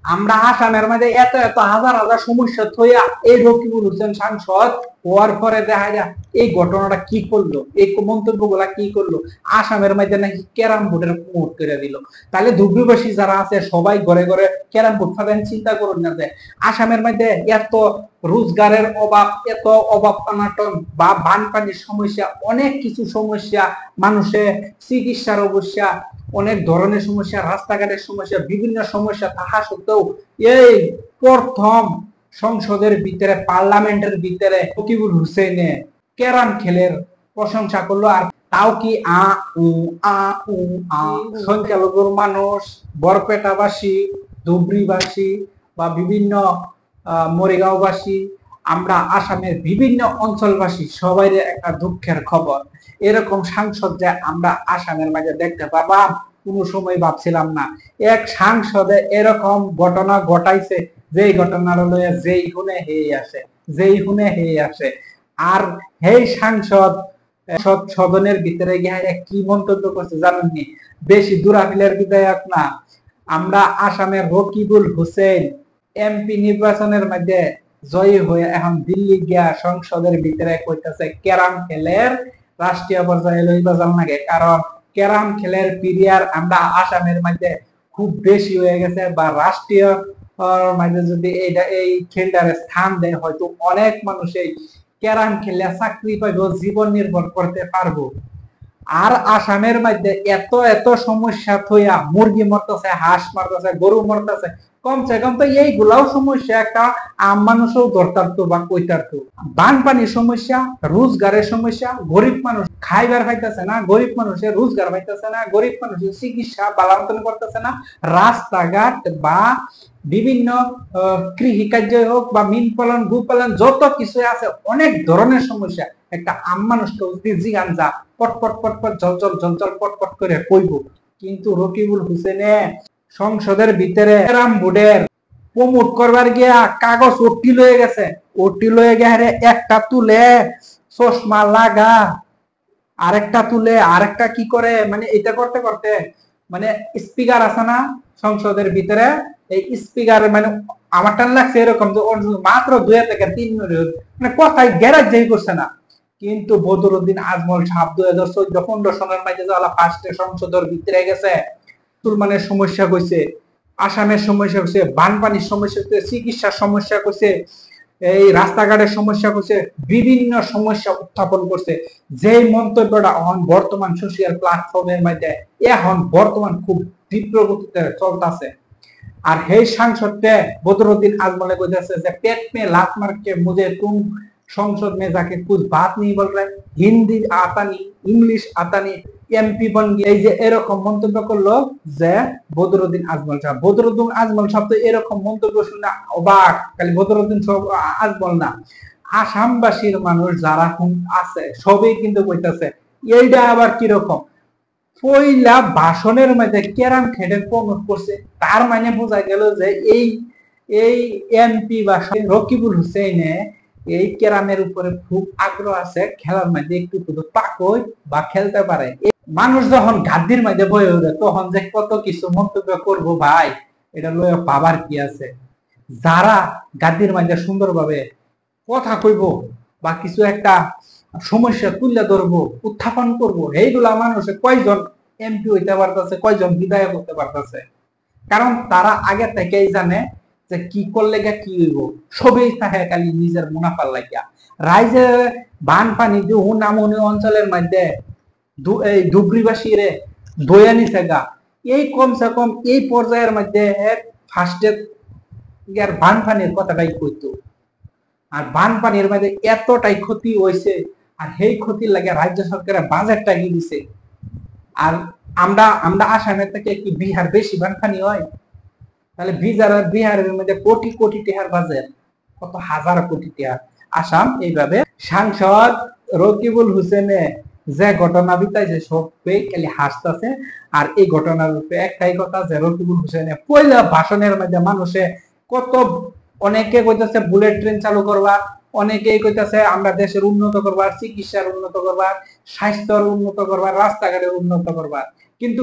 আমরা আসামের মধ্যে এত এত হাজার হাজার সমস্যা থইয়া এই রকিবুল হোসেন সাংসদ হওয়ার পরে দেখা যায় এই ঘটনাটা কি করলো, এই মন্তব্য গুলা কি করলো, আসামের মধ্যে নাকি ক্যারাম বোর্ডের প্রমোট করে দিল। তাহলে ধুবড়ীবাসী যারা আছে সবাই ঘরে ঘরে ক্যারাম বোর্ড ফাটান, চিন্তা করুন না যে আসামের মধ্যে এত রোজগারের অভাব, এত অভাব অনাটন বা বানপানির সমস্যা, অনেক কিছু সমস্যা, মানুষের চিকিৎসার অবস্থা, অনেক ধরনের সমস্যা, রাস্তাঘাটের সমস্যা, বিভিন্ন সমস্যা থাকা সত্ত্বেও এই প্রথম সংসদের ভিতরে, পার্লামেন্টের ভিতরে রকিবুল হুসেনে ক্যারাম খেলের প্রশংসা করলো। আর তাও কি আ উ আ উ আ সংখ্যালঘুর মানুষ, বরপেটাবাসী, ধুবড়ীবাসী বা বিভিন্ন মরিগাঁওবাসী, আমরা আসামের বিভিন্ন অঞ্চলবাসী সবাই একটা দুঃখের খবর। এরকম সাংসদ যে আমরা আসামের মাঝে দেখতে পাবাম কোনো সময় ভাবছিলাম না। এক সাংসদে এরকম ঘটনা ঘটাইছে, যেই ঘটনার লইয়া যেই হুনে হেই আসে, যেই হুনে হেই আসে। আর হেই সাংসদ সদনের ভিতরে গিয়ে কি মন্তব্য করছে জানেননি? বেশি দূরাফিলের বিধায়ক না, আমরা আসামের রকিবুল হোসেন এমপি নির্বাচনের মধ্যে জয়ী হয়ে এখন দিল্লি গিয়া সংসদের ভিতরে কইতাছে ক্যারাম খেলের রাষ্ট্রীয় পর্যায়ে লইবা যান লাগে, কারণ ক্যারাম খেলের পিরিয়ার আমরা আসামের মধ্যে খুব বেশি হয়ে গেছে, বা রাষ্ট্রীয় মাঝে যদি এই খেলটারে স্থান দেয় হয়তো অনেক মানুষ এই ক্যারাম খেলে চাকরি পাইব, জীবন নির্ভর করতে পারবো। আর আসামের মধ্যে এত এত সমস্যা থইয়া মুরগি মরতেছে, হাঁস মরতেছে, গরু মরতেছে, কমসে কম তো এইগুলাও সমস্যা একটা আম মানুষও দরকার তো বা কইতার তো। বানপানির সমস্যা, রোজগারের সমস্যা, গরিব মানুষ খাইবার পাইতেছে না, গরিব মানুষের রোজগার পাইতেছে না, গরিব মানুষের চিকিৎসা বালান্তন করতেছে না, রাস্তাঘাট বা বিভিন্ন কৃষি কার্য হোক বা মিন পালন, গু পালন, যত কিছু আছে অনেক ধরনের সমস্যা একটা আম মানুষকে জিগান যা পটপট পটপট জলজল জলজল পটপট করে কইব। কিন্তু রকিবুল হোসেনে সংসদের ভিতরে ক্যারাম বোর্ডের প্রমোট করবার গিয়া কাগজ ওটি লয়ে গেছে, ওটি লয়ে গেছে একটা তুলে চশমা লাগা, আরেকটা তুলে আরেকটা কি করে, মানে এটা করতে করতে মানে স্পিকার আছে না সংসদের ভিতরে, এই স্পিকার মানে আমার টান লাগছে এরকম যে মাত্র 2 থেকে 3 মিনিট মানে কথাই গ্যারাজ যাই করছে না। কিন্তু বদরুদ্দিন আজমল সাহেব 2014-15 সনের মাঝে যাওয়া ফার্স্টে সংসদের ভিতরে গেছে, মুসলমানের সমস্যা কইছে, আসামের সমস্যা কইছে, বানপানির সমস্যা কইছে, চিকিৎসার সমস্যা কইছে, এই রাস্তাঘাটের সমস্যা করছে, বিভিন্ন সমস্যা উত্থাপন করছে। যে মন্তব্যটা এখন বর্তমান সোশ্যাল প্ল্যাটফর্মের মধ্যে এখন বর্তমান খুব তীব্র গতিতে চলতেছে। আর সেই সাংসদকে বদরুদ্দিন আজমলে কইতেছে যে পেট মে লাত মার के मुझे तुम संसद में जाके कुछ बात नहीं बोल रहे, হিন্দি आता नहीं, ইংলিশ आता नहीं, এমপি বন গিয়ে এই যে এরকম মন্তব্য করলো যে বদরুদ্দিন আজমল সাহেব। বদরুদ্দিন আজমল সাহেব তো এরকম মন্তব্য শুনে অবাক, খালি বদরুদ্দিন আজমল না, আসামবাসীর মানুষ যারা আছে সবই কিন্তু কইতাছে এইটা আবার কিরকম পয়লা ভাষণের মধ্যে ক্যারাম খেলের প্রমোট করছে, তার মানে বোঝা গেল যে এই এই এমপি বা রকিবুল হুসেনে এই ক্যারামের উপরে খুব আগ্রহ আছে, খেলার মধ্যে একটু শুধু পাকই বা খেলতে পারে। মানুষ যখন গাদ্দির মধ্যে বয়ে ওঠে তখন যে কত কিছু মন্তব্য করব ভাই, এটা লয়ে পাবার কি আছে। যারা গাদ্দির মধ্যে সুন্দরভাবে কথা কইব বা কিছু একটা সমস্যা তুলে ধরবো, উত্থাপন করবো, এইগুলা মানুষে কয়জন এমপি হইতে পারতেছে, কয়জন বিধায়ক হতে পারতেছে, কারণ তারা আগে থেকেই জানে যে কি করলে কি হইব, সবই থাকে খালি নিজের মুনাফার লাগিয়া। রাইজে বানপানি যে হুনামুনি অঞ্চলের মধ্যে এই ধুবড়ীবাসী রে দয়া নিছে গা, এই কমসে কম এই পর্যায়ের মধ্যে ফার্স্টে বানপানির কথাটাই কইতো। আর বানপানির মধ্যে এতটাই ক্ষতি হয়েছে, আর সেই ক্ষতির লাগে রাজ্য সরকারের বাজেটটা কি দিছে। আর আমরা আমরা আসামের থেকে কি বিহার বেশি বানপানি হয়? তাহলে বিহারের মধ্যে কোটি কোটি টাকার বাজেট, কত হাজার কোটি টাকা। আসাম এইভাবে সাংসদ রকিবুল হোসেনে যে ঘটনা বিতাইছে সবই খালি হাসতেছে। আর এই ঘটনার উপরে একটাই কথা যে রকিবুল হোসেনে পয়লা ভাষণের মধ্যে মানুষে কত, অনেকে কইতেছে বুলেট ট্রেন চালু করবা, অনেকেই কইতেছে আমরা দেশের উন্নত করবার, চিকিৎসার উন্নত করবার, স্বাস্থ্যের উন্নত করবার, রাস্তাঘাটের উন্নত করবার, কিন্তু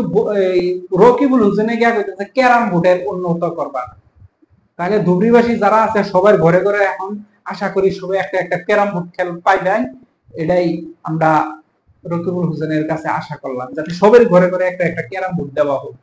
রকিবুল হোসেনে গিয়া কইতেছে ক্যারাম বোর্ডের উন্নত করবার। তাহলে ধুবড়িবাসী যারা আছে সবার ঘরে ঘরে এখন আশা করি সবাই একটা একটা ক্যারাম বোর্ড খেল পাইবেন। এটাই আমরা রকিবুল হোসেনের কাছে আশা করলাম, যাতে সবার ঘরে ঘরে একটা একটা ক্যারাম বোর্ড দেওয়া হোক।